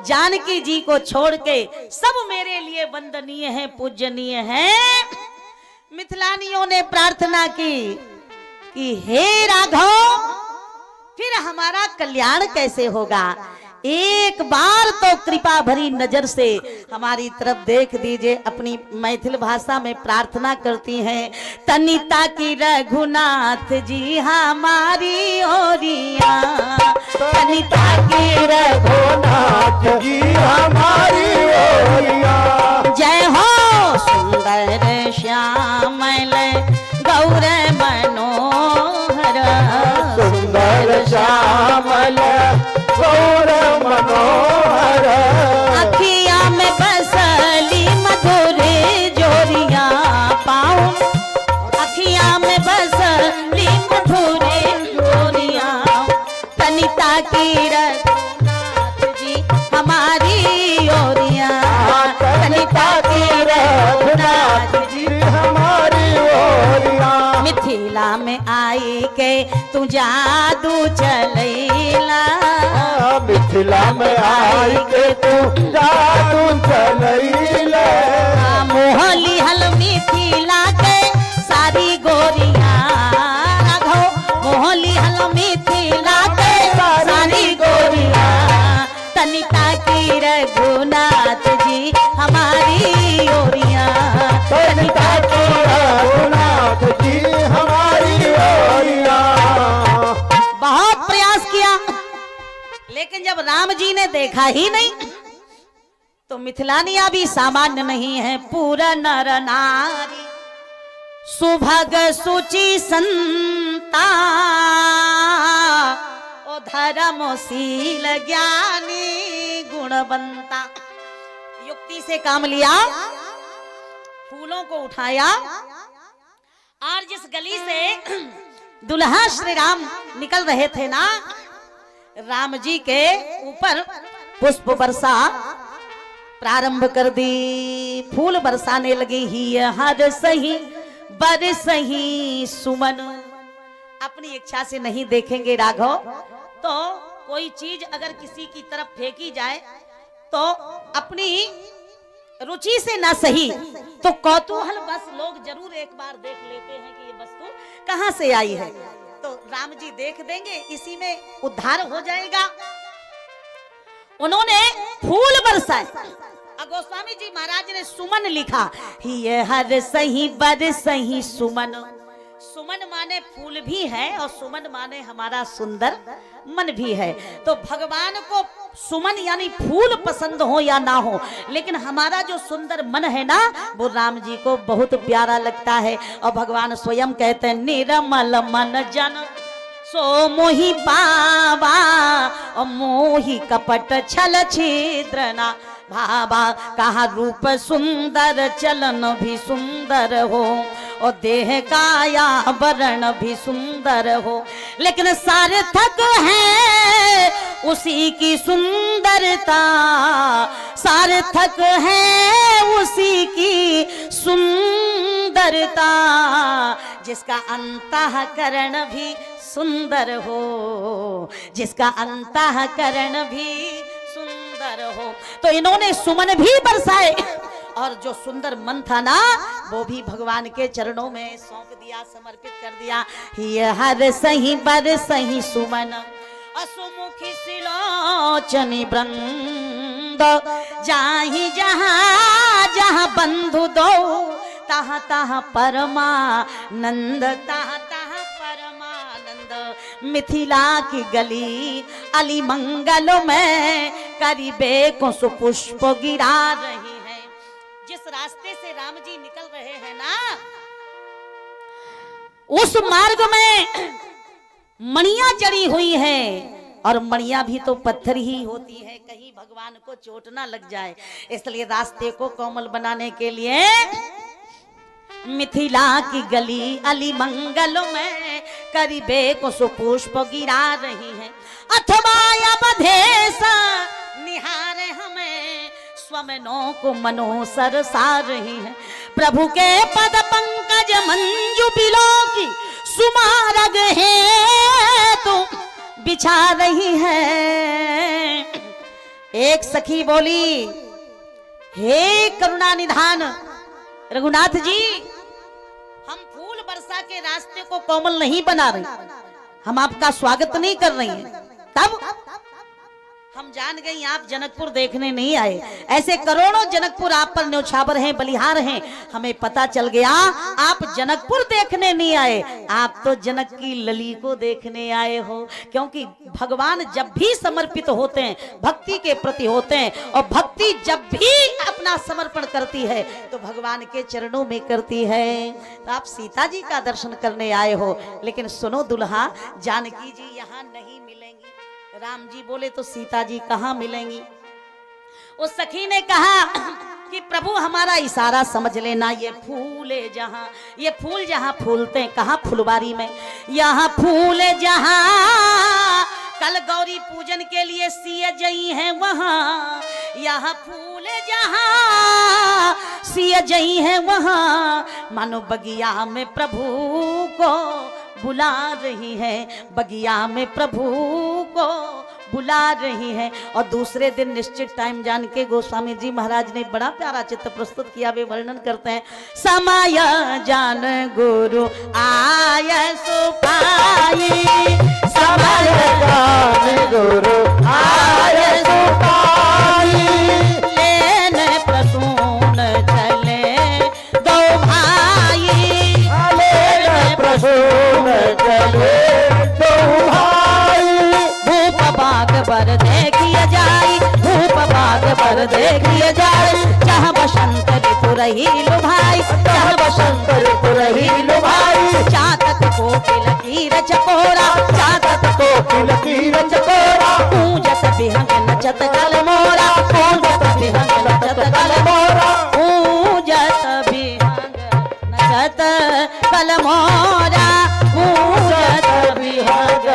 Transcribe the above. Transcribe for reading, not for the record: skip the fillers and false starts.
जानकी जी को छोड़ के सब मेरे लिए वंदनीय हैं, पूजनीय हैं। मिथिलानियों ने प्रार्थना की कि हे राघव, फिर हमारा कल्याण कैसे होगा? एक बार तो कृपा भरी नजर से हमारी तरफ देख दीजिए। अपनी मैथिल भाषा में प्रार्थना करती हैं, तनिता की रघुनाथ जी हमारी ओरिया, तनिता की रघुनाथ जी हमारी ओरिया। जय हो सुंदर श्यामल गौर मनोहर, सुंदर श्यामल गौर मनोहर। अखिया में बसली मधुर जोरिया पाऊं, अखिया में बसली मधुर जोरिया। तनिता की रघुनाथ जी हमारी ओरिया, तनिता की रघुनाथ जी हमारी ओरिया। मिथिला में आई के तू जादू चलैला, मिथिला में आई के तू जादू चलैला। मोहली हल मिथिला के सारी गोरिया, राघव मोहली हल मिथिला के सारी गोरिया। तनिता की रघुनाथ जी हमारी ओरिया, तनिता की रघुनाथ जी हमारी ओरिया। बहुत प्रयास किया, लेकिन जब राम जी ने देखा ही नहीं तो मिथिलानिया भी सामान्य नहीं है। पूरा नर नारी सुभग सुचि संता, ओ धर्मशील ज्ञानी गुणवंता। युक्ति से काम लिया, फूलों को उठाया और जिस गली से दुल्हा श्री राम निकल रहे थे ना, राम जी के ऊपर पुष्प वर्षा प्रारंभ कर दी। फूल बरसाने लगी ही हर सही बर सही सुमन। अपनी इच्छा से नहीं देखेंगे राघव, तो कोई चीज अगर किसी की तरफ फेंकी जाए तो अपनी रुचि से ना सही तो कौतूहल बस लोग जरूर एक बार देख लेते हैं कि ये वस्तु कहां से आई है। तो राम जी देख देंगे, इसी में उद्धार हो जाएगा। उन्होंने फूल बरसाए। गोस्वामी जी महाराज ने सुमन लिखा, ये हर सही बर सही सुमन। सुमन माने फूल भी है और सुमन माने हमारा सुंदर मन भी है। तो भगवान को सुमन यानी फूल पसंद हो या ना हो, लेकिन हमारा जो सुंदर मन है ना, वो राम जी को बहुत प्यारा लगता है। और भगवान स्वयं कहते हैं, निरमल मन जन सो मोहि पावा, और मोहि कपट छल छिद्रना भावा। कहा रूप सुंदर चलन भी सुंदर हो, और देह काया वर्ण भी सुंदर हो, लेकिन सार्थक है उसी की सुंदरता, सार्थक है उसी की सुंदरता। जिसका अंतःकरण भी सुंदर हो, जिसका अंतःकरण भी सुंदर हो। तो इन्होंने सुमन भी बरसाए और जो सुंदर मन था ना, वो भी भगवान के चरणों में सौंप दिया, समर्पित कर दिया। ये हर सही बर सही सुमन, असुमुखी सिलोचनी वृंद, जाहि जहाँ जहाँ बंधु दो, तहाँ तहाँ परमानंद, तहाँ तहाँ परमानंद। मिथिला की गली अली मंगलों में करीबे को सुपुष्प गिरा रही है। जिस रास्ते से राम जी निकल रहे हैं ना, उस मार्ग में मणियां जड़ी हुई है, और मणियां भी तो पत्थर ही होती है, कहीं भगवान को चोट ना लग जाए। इसलिए रास्ते को कोमल बनाने के लिए मिथिला की गली अली मंगलों में करीबे को सुपुष्प गिरा रही है। अथवा अवधेशा निहारे हमें स्वमनों को मनो सरसा रही है। प्रभु के पद पंकज मंजू बिलों की सुमारग है तो बिछा रही है। एक सखी बोली, हे करुणा निधान रघुनाथ जी, हम फूल बरसा के रास्ते को कोमल नहीं बना रहे, हम आपका स्वागत नहीं कर रहे हैं। तब हम जान गई आप जनकपुर देखने नहीं आए। ऐसे करोड़ों जनकपुर आप पर न्योछावर हैं, बलिहार हैं, हमें पता चल गया आप जनकपुर देखने नहीं आए, आप तो जनक की लली को देखने आए हो। क्योंकि भगवान जब भी समर्पित होते हैं, भक्ति के प्रति होते हैं, और भक्ति जब भी अपना समर्पण करती है तो भगवान के चरणों में करती है। तो आप सीता जी का दर्शन करने आए हो, लेकिन सुनो दुल्हा, जानकी जी यहाँ नहीं मिलेंगी। राम जी बोले तो सीता जी कहाँ मिलेंगी? उस सखी ने कहा कि प्रभु हमारा इशारा समझ लेना, ये फूले जहाँ, ये फूल जहाँ फूलते हैं, कहाँ फुलवारी में, यहाँ फूल जहाँ कल गौरी पूजन के लिए सिय जई हैं वहाँ, यहाँ फूल जहाँ सिय जई हैं वहाँ, मानो बगिया में प्रभु को बुला रही है, बगिया में प्रभु को बुला रही है। और दूसरे दिन निश्चित टाइम जान के गोस्वामी जी महाराज ने बड़ा प्यारा चित्र प्रस्तुत किया, वे वर्णन करते हैं, समय जान गुरु आय सुपाई, समय जान गुरु आय सुपाई, लेने प्रसून चले दो भाई, लेने प्रसून चले दो भाई, भूप बाग पर देखिए जाई, भूप बाग पर देखिए जाई, जहाँ बसंत ऋतु रही लुभाई, जहाँ बसंत ऋतु रही लुभाई, चातक कोकिल कीर चकोरा, चातक कोकिल कीर चकोरा, पूजत बिहंग नचत गल मोरा, पूजत बिहंग नचत गल मोरा, पूजत बिहंग नचत गल मोरा, पूजत बिहंग